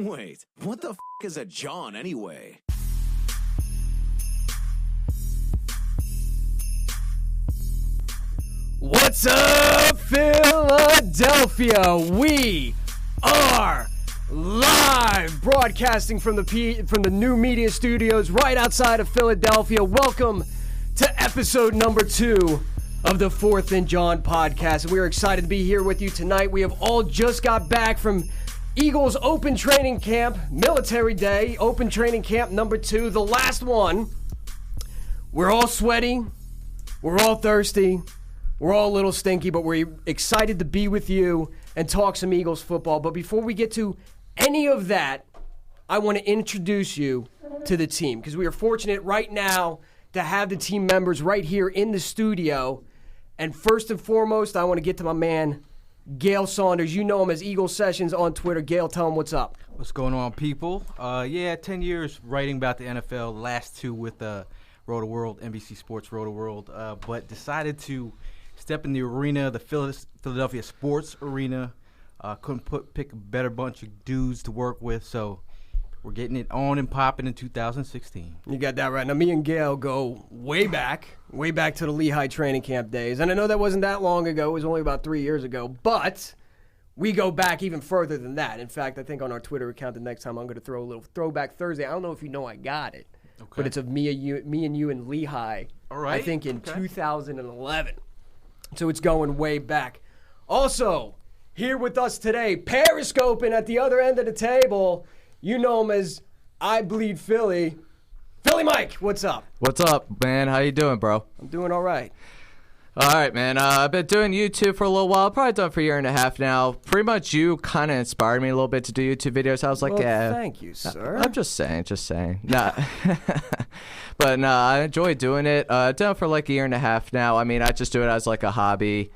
Wait, what the f*** is a Jawn anyway? What's up, Philadelphia? We are live, broadcasting from the new media studios right outside of Philadelphia. Welcome to episode number 2 of the 4th and Jawn podcast. We are excited to be here with you tonight. We have all just got back from Eagles Open Training Camp, Military Day, Open Training Camp number 2, the last one. We're all sweaty. We're all thirsty. We're all a little stinky, but we're excited to be with you and talk some Eagles football. But before we get to any of that, I want to introduce you to the team because we are fortunate right now to have the team members right here in the studio. And first and foremost, I want to get to my man, Gail Saunders. You know him as Eagle Sessions on Twitter. Gail, tell him what's up. What's going on, people? 10 years writing about the NFL, last 2 with Roto World, NBC Sports Roto World, but decided to step in the arena, the Philadelphia sports arena. Couldn't pick a better bunch of dudes to work with, so we're getting it on and popping in 2016. You got that right. Now, me and Gail go way back to the Lehigh training camp days. And I know that wasn't that long ago. It was only about 3 years ago. But we go back even further than that. In fact, I think on our Twitter account the next time I'm going to throw a little Throwback Thursday. I don't know if you know I got it. Okay. But it's of me and you in Lehigh. All right. I think in 2011. So it's going way back. Also, here with us today, periscoping at the other end of the table, you know him as I Bleed Philly. Philly Mike, what's up? What's up, man? How you doing, bro? I'm doing all right. All right, man. I've been doing YouTube for a little while. Probably done for a year and a half now. Pretty much you kind of inspired me a little bit to do YouTube videos. I was like, yeah. Thank you, sir. I'm just saying. Nah. But no, I enjoy doing it. Done it for like a year and a half now. I mean, I just do it as like a hobby.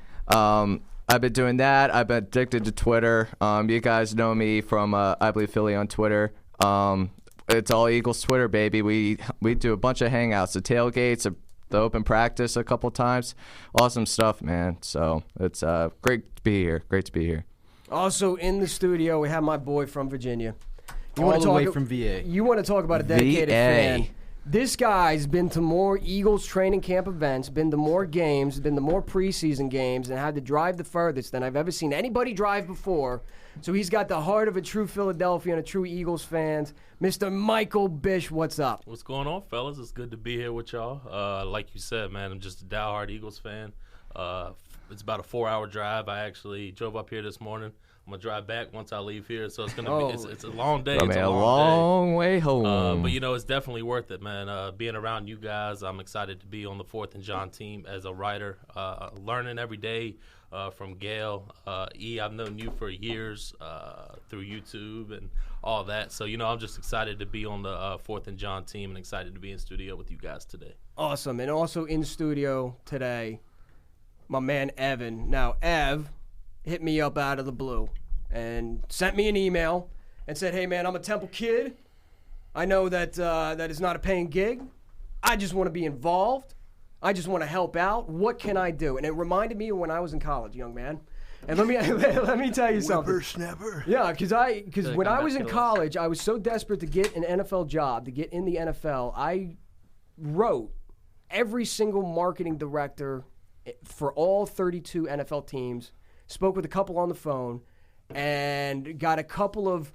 I've been doing that. I've been addicted to Twitter. You guys know me from I Believe Philly on Twitter. It's all Eagles Twitter, baby. We do a bunch of hangouts, the tailgates, the open practice a couple times. Awesome stuff, man. So it's great to be here. Great to be here. Also in the studio, we have my boy from Virginia. All the way from VA. You want to talk about a dedicated fan. This guy's been to more Eagles training camp events, been to more games, been to more preseason games, and had to drive the furthest than I've ever seen anybody drive before. So he's got the heart of a true Philadelphia and a true Eagles fan. Mr. Michael Bish, what's up? What's going on, fellas? It's good to be here with y'all. Like you said, man, I'm just a diehard Eagles fan. It's about a 4-hour drive. I actually drove up here this morning. I'm going to drive back once I leave here, so it's going to be it's a long day. It's a long way home. But, it's definitely worth it, man. Being around you guys, I'm excited to be on the 4th and Jawn team as a writer, learning every day from Gail. I've known you for years through YouTube and all that. So, I'm just excited to be on the 4th and Jawn team and excited to be in studio with you guys today. Awesome. And also in studio today, my man Evan. Now, Ev hit me up out of the blue and sent me an email and said, hey, man, I'm a Temple kid. I know that that is not a paying gig. I just want to be involved. I just want to help out. What can I do? And it reminded me of when I was in college, young man. And let me tell you something. Whippersnapper. Yeah, because when I was in college, I was so desperate to get an NFL job, to get in the NFL, I wrote every single marketing director for all 32 NFL teams, spoke with a couple on the phone, and got a couple of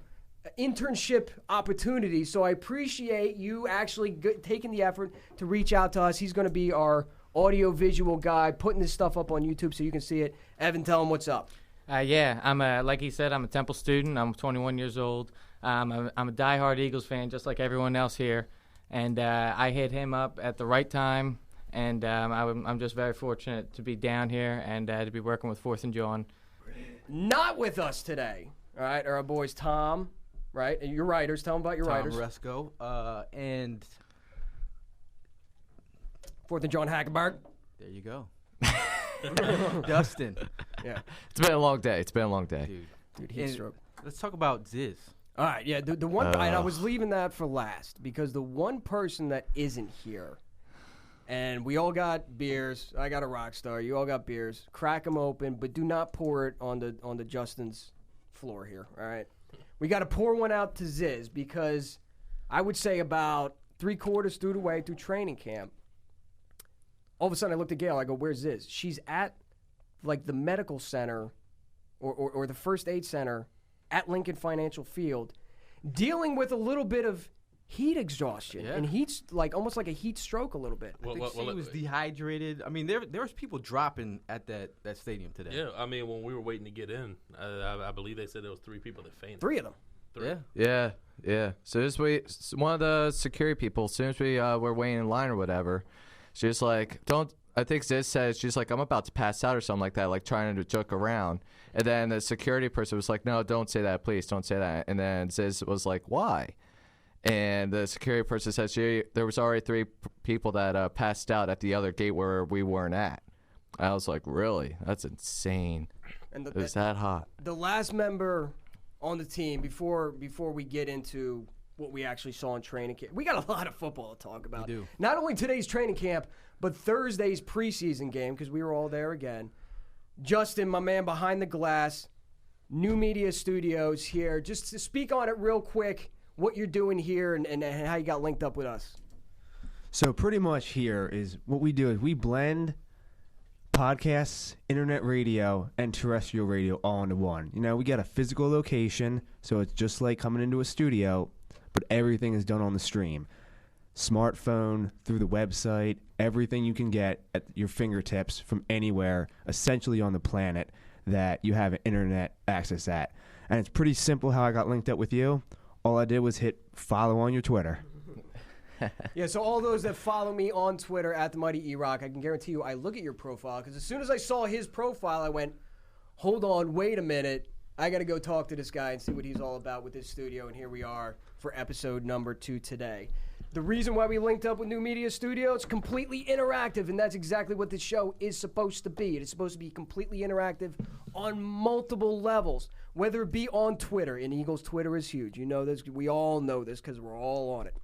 internship opportunities. So I appreciate you actually taking the effort to reach out to us. He's going to be our audio-visual guy, putting this stuff up on YouTube so you can see it. Evan, tell him what's up. I'm like he said, I'm a Temple student. I'm 21 years old. I'm a diehard Eagles fan, just like everyone else here. And I hit him up at the right time. And I'm just very fortunate to be down here and to be working with 4th and Jawn. Not with us today, all right, are our boys Tom, right? And your writers. Tell them about your writers. Tom Resco and 4th and Jawn Hackabart. There you go. Dustin. Yeah. It's been a long day. Dude, heat stroke. Let's talk about Ziz. All right, yeah, the one, and I was leaving that for last because the one person that isn't here, and we all got beers. I got a Rockstar. You all got beers. Crack them open, but do not pour it on the Justin's floor here, all right? we got to pour one out to Ziz because I would say about 3/4 through the way through training camp, all of a sudden I looked at Gail. I go, "Where's Ziz?" She's at like the medical center or the first aid center at Lincoln Financial Field, dealing with a little bit of heat exhaustion and heat, like almost like a heat stroke a little bit. I think she was dehydrated. I mean, there was people dropping at that stadium today. Yeah, I mean, when we were waiting to get in, I believe they said there was 3 people that fainted. 3 of them. 3. Yeah. So as one of the security people, as soon as we were waiting in line or whatever, she was like, "Don't." I think Ziz said, she's like, "I'm about to pass out" or something like that, like trying to joke around. And then the security person was like, "No, don't say that, please, don't say that." And then Ziz was like, "Why?" And the security person said there was already 3 people that passed out at the other gate where we weren't at. I was like, really? That's insane. And it was that hot. The last member on the team, before we get into what we actually saw in training camp, we got a lot of football to talk about. We do. Not only today's training camp, but Thursday's preseason game, because we were all there again. Justin, my man behind the glass, New Media Studios here. Just to speak on it real quick, what you're doing here and how you got linked up with us. So pretty much here is what we do is we blend podcasts, internet radio, and terrestrial radio all into one. You know, we got a physical location, so it's just like coming into a studio, but everything is done on the stream. Smartphone, through the website, everything you can get at your fingertips from anywhere, essentially on the planet, that you have internet access at. And it's pretty simple how I got linked up with you. All I did was hit follow on your Twitter. Yeah, so all those that follow me on Twitter at the Mighty E-Rock, I can guarantee you I look at your profile, because as soon as I saw his profile, I went, hold on, wait a minute. I got to go talk to this guy and see what he's all about with his studio, and here we are for episode number 2 today. The reason why we linked up with New Media Studio, it's completely interactive, and that's exactly what this show is supposed to be. It is supposed to be completely interactive on multiple levels, whether it be on Twitter, and Eagles Twitter is huge. You know this. We all know this because we're all on it.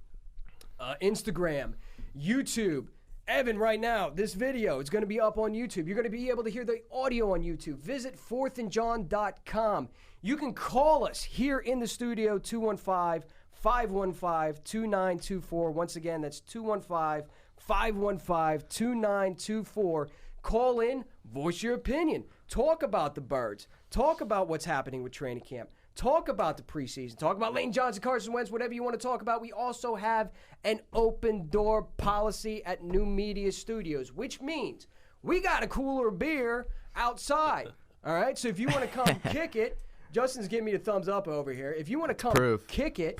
Instagram, YouTube. Evan, right now, this video is going to be up on YouTube. You're going to be able to hear the audio on YouTube. Visit fourthandjohn.com. You can call us here in the studio, 215-515-2924. Once again, that's 215-515-2924. Call in, voice your opinion. Talk about the Birds. Talk about what's happening with training camp. Talk about the preseason. Talk about Lane Johnson, Carson Wentz, whatever you want to talk about. We also have an open door policy at New Media Studios, which means we got a cooler beer outside. All right? So if you want to come kick it, Justin's giving me the thumbs up over here. If you want to come kick it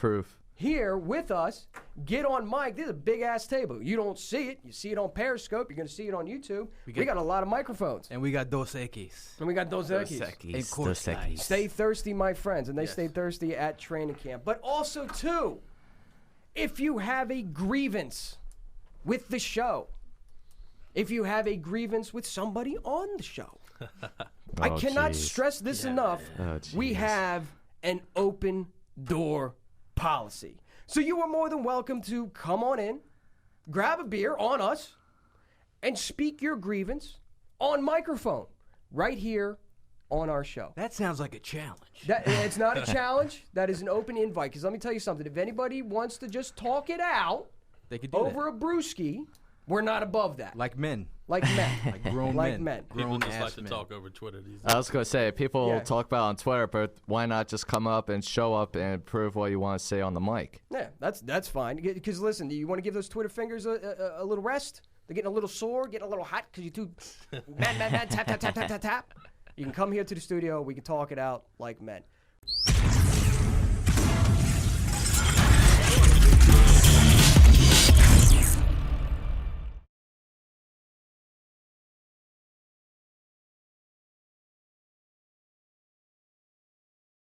here with us, get on mic. This is a big-ass table. You don't see it. You see it on Periscope. You're going to see it on YouTube. We got a lot of microphones. And we got Dos Equis. And we got Dos Equis. Dos Equis. Stay thirsty, my friends. And they stay thirsty at training camp. But also, too, if you have a grievance with the show, if you have a grievance with somebody on the show, I cannot stress this enough. We have an open door policy. So you are more than welcome to come on in, grab a beer on us, and speak your grievance on microphone right here on our show. That sounds like a challenge. It's not a challenge. That is an open invite. Because let me tell you something. If anybody wants to just talk it out they could do over a brewski, we're not above that. Like men. Like men. Like grown men. People just like to talk over Twitter these days. I was going to say, people talk about it on Twitter, but why not just come up and show up and prove what you want to say on the mic? Yeah, that's fine. Because listen, you want to give those Twitter fingers a little rest? They're getting a little sore, getting a little hot because you're too tap, tap, tap, tap, tap, tap, tap. You can come here to the studio. We can talk it out like men.